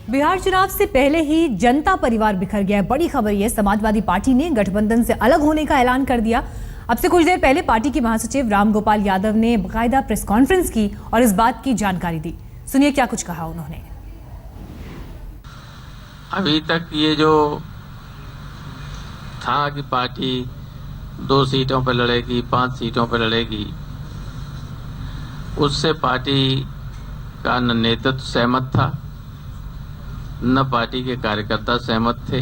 बिहार चुनाव से पहले ही जनता परिवार बिखर गया है। बड़ी खबर यह, समाजवादी पार्टी ने गठबंधन से अलग होने का ऐलान कर दिया। अब से कुछ देर पहले पार्टी के महासचिव रामगोपाल यादव ने बाकायदा प्रेस कॉन्फ्रेंस की और इस बात की जानकारी दी। सुनिए क्या कुछ कहा उन्होंने। अभी तक ये जो था कि पार्टी 2 सीटों पर लड़ेगी, 5 सीटों पर लड़ेगी, उससे पार्टी का न नेतृत्व सहमत था, न पार्टी के कार्यकर्ता सहमत थे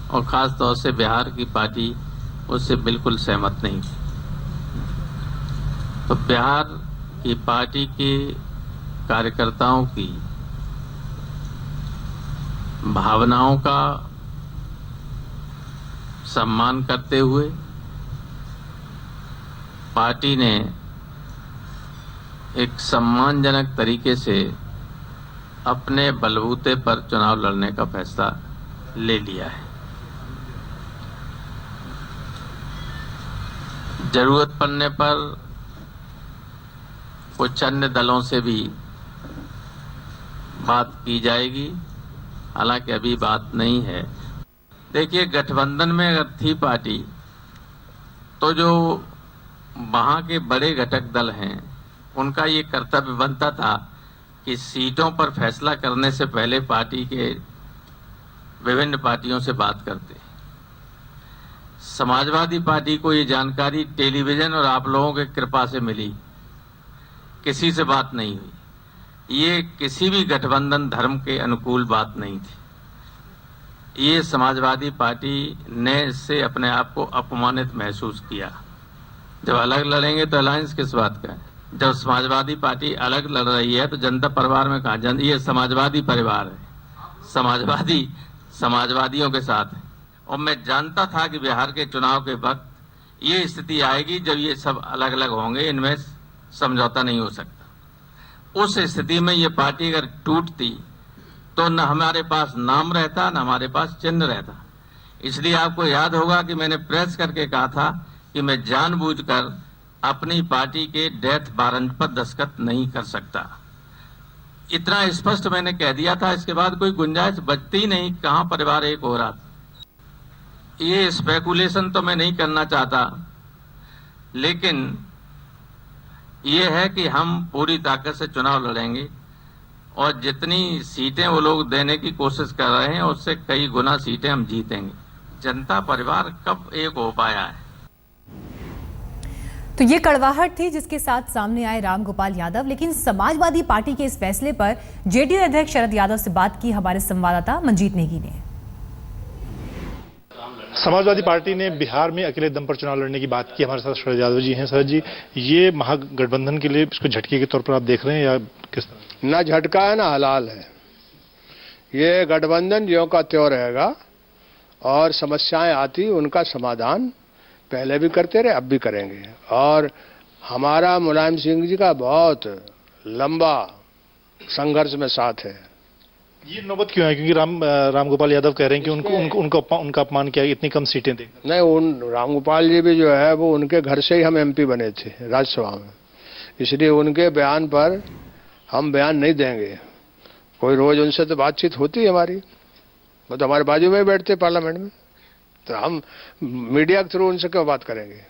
और खास तौर से बिहार की पार्टी उससे बिल्कुल सहमत नहीं थी। तो बिहार की पार्टी के कार्यकर्ताओं की भावनाओं का सम्मान करते हुए पार्टी ने एक सम्मानजनक तरीके से अपने बलबूते पर चुनाव लड़ने का फैसला ले लिया है। जरूरत पड़ने पर कुछ अन्य दलों से भी बात की जाएगी, हालांकि अभी बात नहीं है। देखिए, गठबंधन में अगर थी पार्टी तो जो वहां के बड़े घटक दल हैं उनका ये कर्तव्य बनता था कि सीटों पर फैसला करने से पहले पार्टी के विभिन्न पार्टियों से बात करते। समाजवादी पार्टी को ये जानकारी टेलीविजन और आप लोगों की कृपा से मिली, किसी से बात नहीं हुई। ये किसी भी गठबंधन धर्म के अनुकूल बात नहीं थी। ये समाजवादी पार्टी ने इससे अपने आप को अपमानित महसूस किया। जब अलग लड़ेंगे तो अलायंस किस बात का है? जब समाजवादी पार्टी अलग लड़ रही है तो जनता परिवार में कहा, ये समाजवादी परिवार है, समाजवादियों के साथ है। और मैं जानता था कि बिहार के चुनाव के वक्त ये स्थिति आएगी जब ये सब अलग अलग होंगे, इनमें समझौता नहीं हो सकता। उस स्थिति में ये पार्टी अगर टूटती तो न हमारे पास नाम रहता, न हमारे पास चिन्ह रहता। इसलिए आपको याद होगा कि मैंने प्रेस करके कहा था कि मैं जानबूझकर अपनी पार्टी के डेथ वारंट पर दस्तखत नहीं कर सकता। इतना स्पष्ट मैंने कह दिया था। इसके बाद कोई गुंजाइश बचती ही नहीं कहां परिवार एक हो रहा था। ये स्पेकुलेशन तो मैं नहीं करना चाहता, लेकिन ये है कि हम पूरी ताकत से चुनाव लड़ेंगे और जितनी सीटें वो लोग देने की कोशिश कर रहे हैं उससे कई गुना सीटें हम जीतेंगे। जनता परिवार कब एक हो पाया है? तो ये कड़वाहट थी जिसके साथ सामने आए रामगोपाल यादव। लेकिन समाजवादी पार्टी के इस फैसले पर जेडीयू अध्यक्ष शरद यादव से बात की हमारे संवाददाता मंजीत नेगी ने। समाजवादी पार्टी ने बिहार में अकेले दम पर चुनाव लड़ने की बात की। हमारे साथ शरद यादव जी हैं। शरद जी, ये महागठबंधन के लिए इसको झटके के तौर पर आप देख रहे हैं या किस तरह? ना झटका है ना हलाल है। ये गठबंधन ज्यों का त्यों रहेगा और समस्याएं आती उनका समाधान पहले भी करते रहे, अब भी करेंगे। और हमारा मुलायम सिंह जी का बहुत लंबा संघर्ष में साथ है। ये नौबत क्यों है? क्योंकि रामगोपाल यादव कह रहे हैं कि उनका अपमान किया, इतनी कम सीटें दे। नहीं, रामगोपाल जी भी जो है वो उनके घर से ही हम एमपी बने थे राज्यसभा में, इसलिए उनके बयान पर हम बयान नहीं देंगे। कोई रोज उनसे तो बातचीत होती है हमारी, वो तो हमारे बाजू में बैठते पार्लियामेंट में, तो हम मीडिया के थ्रू उनसे क्यों बात करेंगे?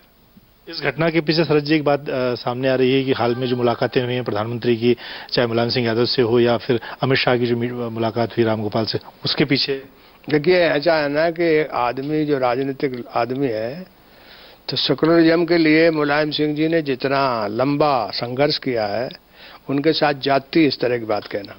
इस घटना के पीछे शरद जी एक बात सामने आ रही है कि हाल में जो मुलाकातें हुई हैं प्रधानमंत्री की, चाहे मुलायम सिंह यादव से हो या फिर अमित शाह की जो मुलाकात हुई रामगोपाल से, उसके पीछे देखिए ऐसा है ना कि आदमी जो राजनीतिक आदमी है, तो सेकुलरिज्म के लिए मुलायम सिंह जी ने जितना लंबा संघर्ष किया है, उनके साथ जाती इस तरह की बात कहना